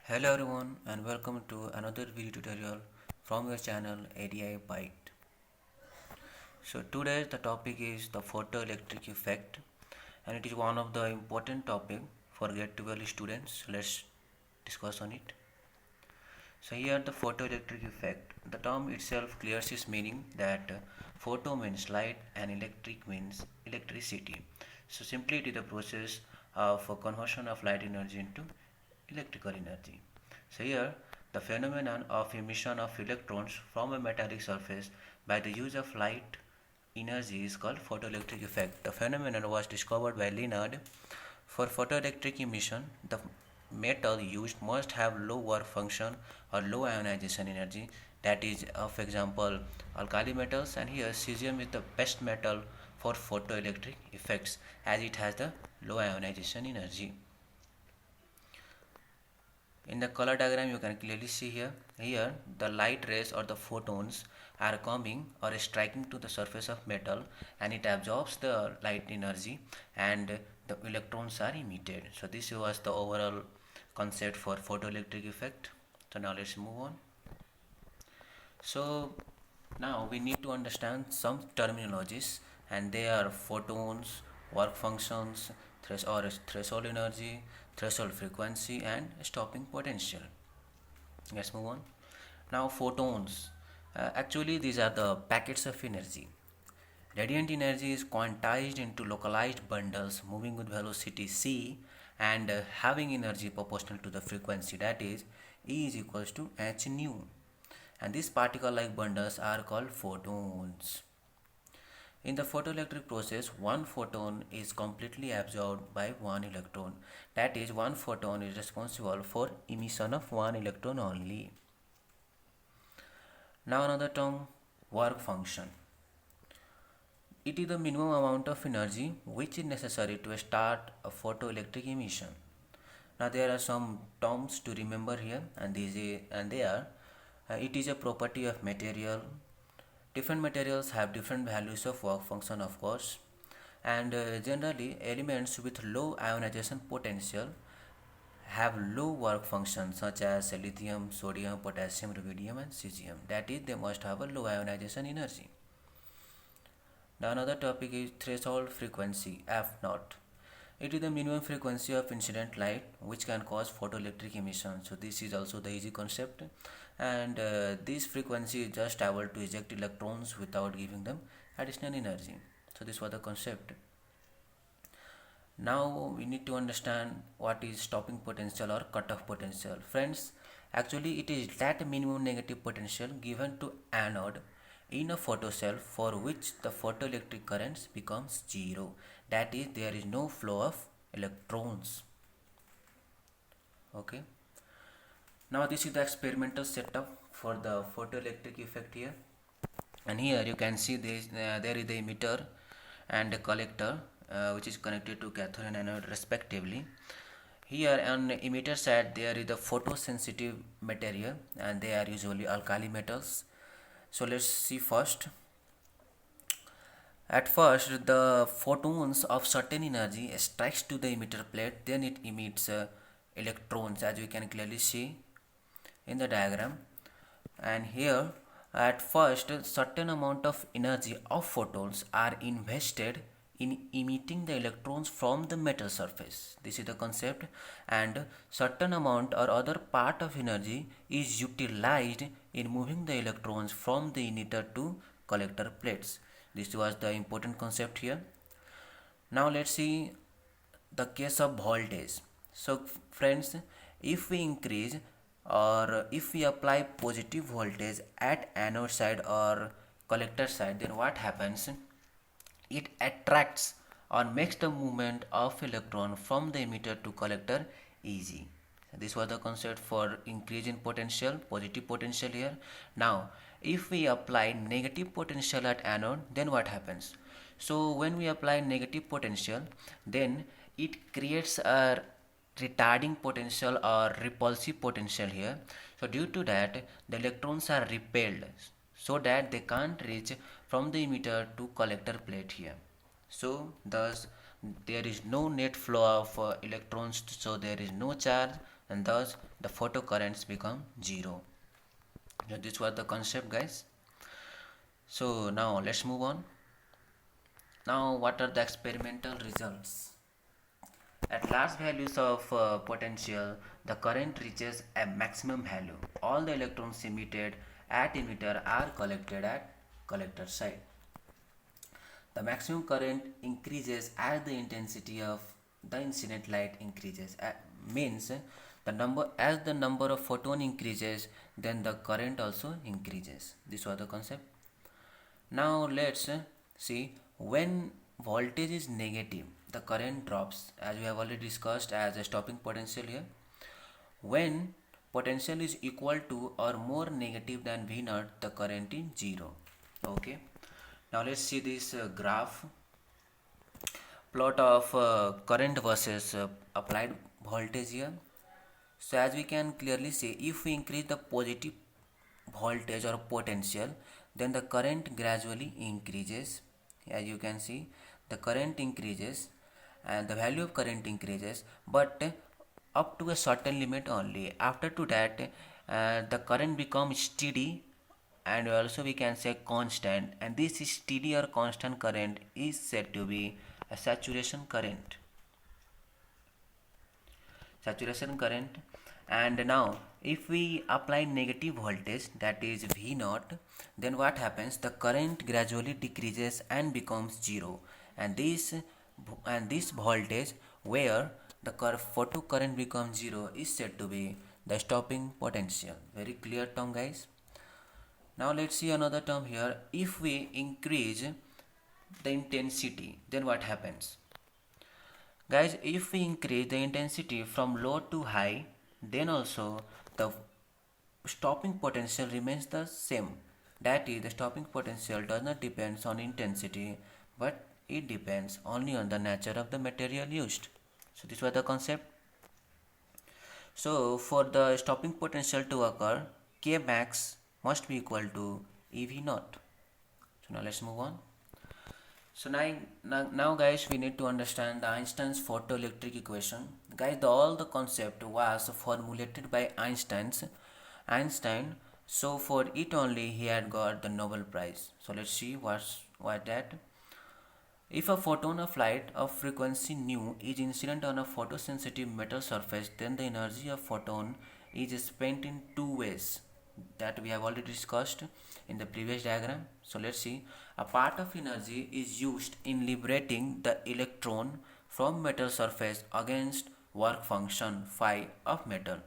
Hello everyone and welcome to another video tutorial from your channel ADI Byte. So today the topic is the photoelectric effect and it is one of the important topic for grade 12 students. Let's discuss on it. So here the photoelectric effect. The term itself clears its meaning that photo means light and electric means electricity. So simply it is the process of conversion of light energy into electrical energy. So here the phenomenon of emission of electrons from a metallic surface by the use of light energy is called photoelectric effect. The phenomenon was discovered by Leonard. For photoelectric emission, the metal used must have low work function or low ionization energy. That is, of example, alkali metals, and here cesium is the best metal for photoelectric effects as it has the low ionization energy. In the color diagram you can clearly see here the light rays or the photons are coming or striking to the surface of metal and it absorbs the light energy and the electrons are emitted. So this was the overall concept for photoelectric effect. So now let's move on. So now we need to understand some terminologies and they are photons, work functions, threshold energy, threshold frequency and stopping potential. Let's move on. Now photons. Actually these are the packets of energy. Radiant energy is quantized into localized bundles moving with velocity c and having energy proportional to the frequency, that is E is equals to h nu, and these particle like bundles are called photons. In the photoelectric process, one photon is completely absorbed by one electron. That is, one photon is responsible for emission of one electron only. Now another term, work function. It is the minimum amount of energy which is necessary to start a photoelectric emission. Now there are some terms to remember here, and they are it is a property of material. Different materials have different values of work function, of course, and generally elements with low ionization potential have low work function such as lithium, sodium, potassium, rubidium and cesium. That is, they must have a low ionization energy. Now another topic is threshold frequency, F naught. It is the minimum frequency of incident light which can cause photoelectric emission. So this is also the easy concept, and this frequency is just able to eject electrons without giving them additional energy. So this was the concept. Now we need to understand what is stopping potential or cutoff potential. Friends, actually it is that minimum negative potential given to anode in a photocell for which the photoelectric currents becomes zero. That is, there is no flow of electrons. Okay. Now this is the experimental setup for the photoelectric effect here, and here you can see this there is the emitter and the collector which is connected to cathode and anode respectively. Here on the emitter side there is the photosensitive material and they are usually alkali metals. So let's see first. At first the photons of certain energy strikes to the emitter plate, then it emits electrons as we can clearly see in the diagram. And here at first certain amount of energy of photons are invested in emitting the electrons from the metal surface. This is the concept, and certain amount or other part of energy is utilized in moving the electrons from the emitter to collector plates. This was the important concept here. Now let's see the case of voltage. So friends, if we increase or if we apply positive voltage at anode side or collector side, then what happens? It attracts or makes the movement of electron from the emitter to collector easy. This was the concept for increase in potential, positive potential here. Now if we apply negative potential at anode, then what happens? So when we apply negative potential, then it creates a retarding potential or repulsive potential here. So due to that the electrons are repelled so that they can't reach from the emitter to collector plate here. So thus there is no net flow of electrons, so there is no charge, and thus the photocurrents become zero. So this was the concept, guys. So now let's move on. Now what are the experimental results? At large values of potential, the current reaches a maximum value. All the electrons emitted at emitter are collected at collector side. The maximum current increases as the intensity of the incident light increases. Means the number of photon increases, then the current also increases. This was the concept. Now let's see, when voltage is negative, the current drops, as we have already discussed as a stopping potential here. When potential is equal to or more negative than V naught, the current is zero. Okay. Now let's see this graph plot of current versus applied voltage here. So as we can clearly see, if we increase the positive voltage or potential, then the current gradually increases. As you can see, the current increases and the value of current increases, but up to a certain limit only. After to that, the current becomes steady, and also we can say constant, and this steady or constant current is said to be a saturation current. And now if we apply negative voltage, that is V naught, then what happens, the current gradually decreases and becomes zero, and this voltage where the photo current becomes zero is said to be the stopping potential. Very clear term, guys. Now let's see another term here. If we increase the intensity, then what happens? Guys, if we increase the intensity from low to high, then also the stopping potential remains the same. That is, the stopping potential does not depend on intensity, but it depends only on the nature of the material used. So this was the concept. So for the stopping potential to occur, K max must be equal to EV naught. So now let's move on. So now guys, we need to understand the Einstein's photoelectric equation. Guys, all the concept was formulated by Einstein. So for it only he had got the Nobel Prize. So let's see what that. If a photon of light of frequency nu is incident on a photosensitive metal surface, then the energy of photon is spent in two ways that we have already discussed in the previous diagram. So let's see, a part of energy is used in liberating the electron from metal surface against work function phi of metal,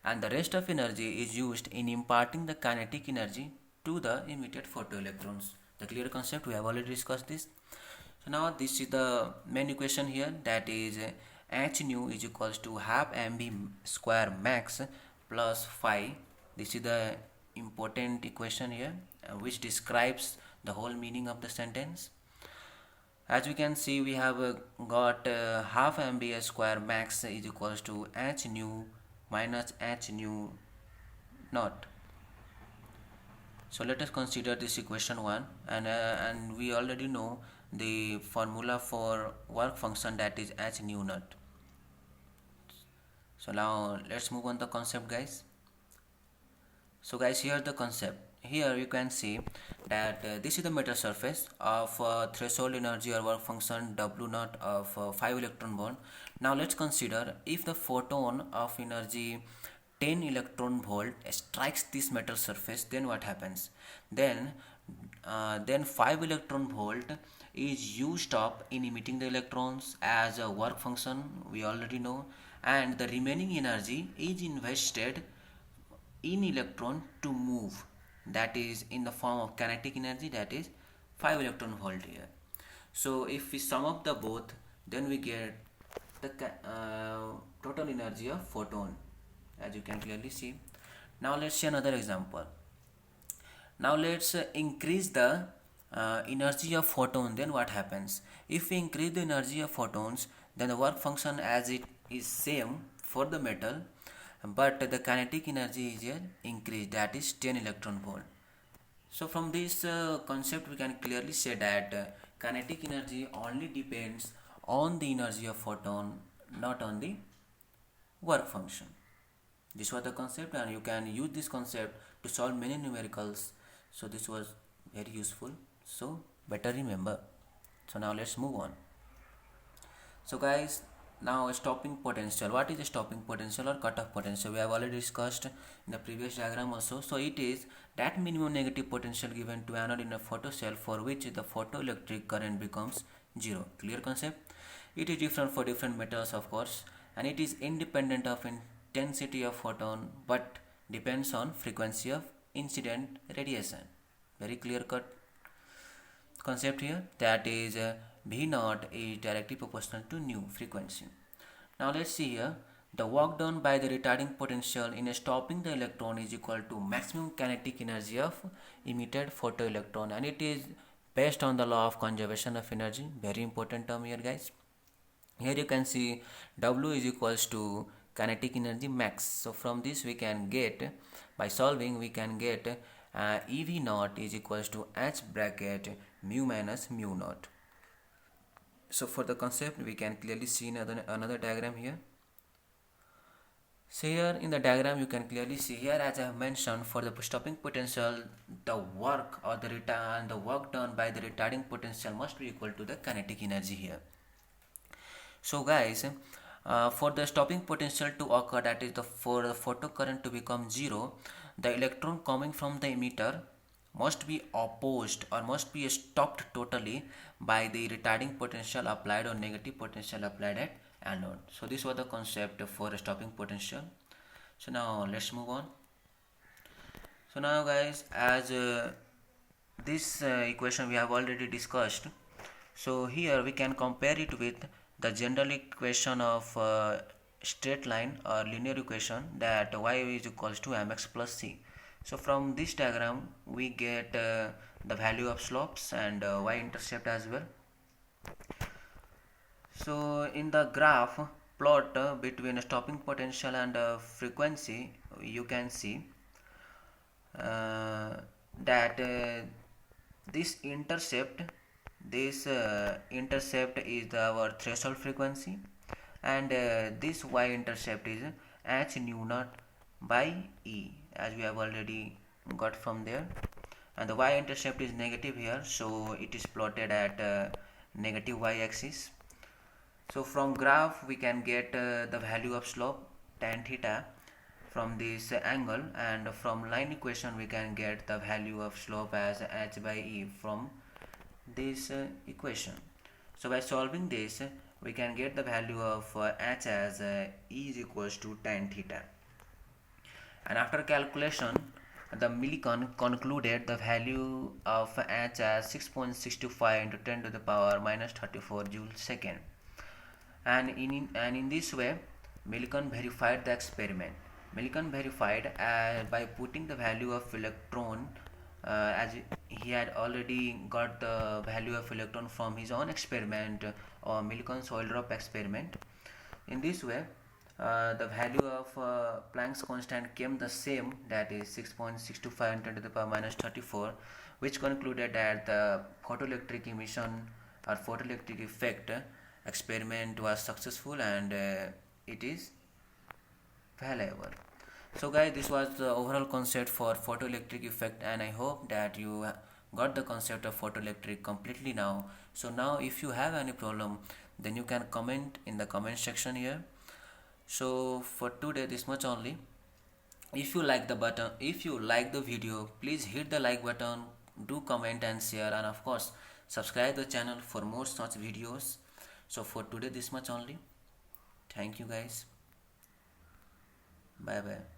and the rest of energy is used in imparting the kinetic energy to the emitted photoelectrons. The clear concept, we have already discussed this. So now this is the main equation here, that is h nu is equals to half mv square max plus phi. This is the important equation here which describes the whole meaning of the sentence. As we can see, we have got half mv square max is equals to h nu minus h nu naught. So let us consider this equation 1, and we already know the formula for work function, that is h nu naught. So now let's move on the concept, guys. So guys, here the concept. Here you can see that this is the metal surface of threshold energy or work function W naught of 5 electron volt. Now let's consider, if the photon of energy 10 electron volt strikes this metal surface, then what happens? Then 5 electron volt is used up in emitting the electrons as a work function, we already know, and the remaining energy is invested in electron to move, that is in the form of kinetic energy, that is 5 electron volt here. So if we sum up the both, then we get the total energy of photon, as you can clearly see. Now let's see another example. Now let's increase the energy of photon, then what happens? If we increase the energy of photons, then the work function as it is same for the metal, but the kinetic energy is here increased, that is 10 electron volt. So from this concept we can clearly say that kinetic energy only depends on the energy of photon, not on the work function. This was the concept, and you can use this concept to solve many numericals. So this was very useful. So better remember. So now let's move on. So guys, now stopping potential. What is stopping potential or cutoff potential? We have already discussed in the previous diagram also. So it is that minimum negative potential given to anode in a photocell for which the photoelectric current becomes zero. Clear concept? It is different for different metals, of course, and it is independent of intensity of photon but depends on frequency of incident radiation. Very clear cut concept here, that is V naught is directly proportional to nu frequency. Now let's see here, the work done by the retarding potential in stopping the electron is equal to maximum kinetic energy of emitted photoelectron, and it is based on the law of conservation of energy. Very important term here guys. Here you can see W is equals to kinetic energy max. So from this we can get, by solving we can get EV naught is equals to H bracket mu minus mu naught. So for the concept we can clearly see another diagram here. So here in the diagram you can clearly see here, as I have mentioned, for the stopping potential the work or the work done by the retarding potential must be equal to the kinetic energy here. So guys, for the stopping potential to occur, that is for the photocurrent to become zero, the electron coming from the emitter must be opposed or must be stopped totally by the retarding potential applied or negative potential applied at anode. So this was the concept for stopping potential. So now let's move on. So now guys, as this equation we have already discussed, so here we can compare it with the general equation of straight line or linear equation, that y is equals to mx plus c. So from this diagram we get the value of slopes and y-intercept as well. So in the graph plot between stopping potential and frequency, you can see that this intercept is our threshold frequency, and this y-intercept is h nu naught by e, as we have already got from there, and the y-intercept is negative here, so it is plotted at negative y-axis. So from graph we can get the value of slope tan theta from this angle, and from line equation we can get the value of slope as h by e from this equation. So by solving this we can get the value of h as e is equals to tan theta, and after calculation the Millikan concluded the value of h as 6.625 into 10 to the power minus 34 joule second, and in this way Millikan verified the experiment. Millikan verified by putting the value of electron, as he had already got the value of electron from his own experiment or Millikan's oil drop experiment. In this way the value of Planck's constant came the same, that is 6.625 into 10 to the power minus 34, which concluded that the photoelectric emission or photoelectric effect experiment was successful and it is valuable. So guys, this was the overall concept for photoelectric effect, and I hope that you got the concept of photoelectric completely now. So now if you have any problem, then you can comment in the comment section here. So for today this much only. If you like the video, please hit the like button, do comment and share, and of course subscribe the channel for more such videos. So for today this much only. Thank you guys. Bye bye.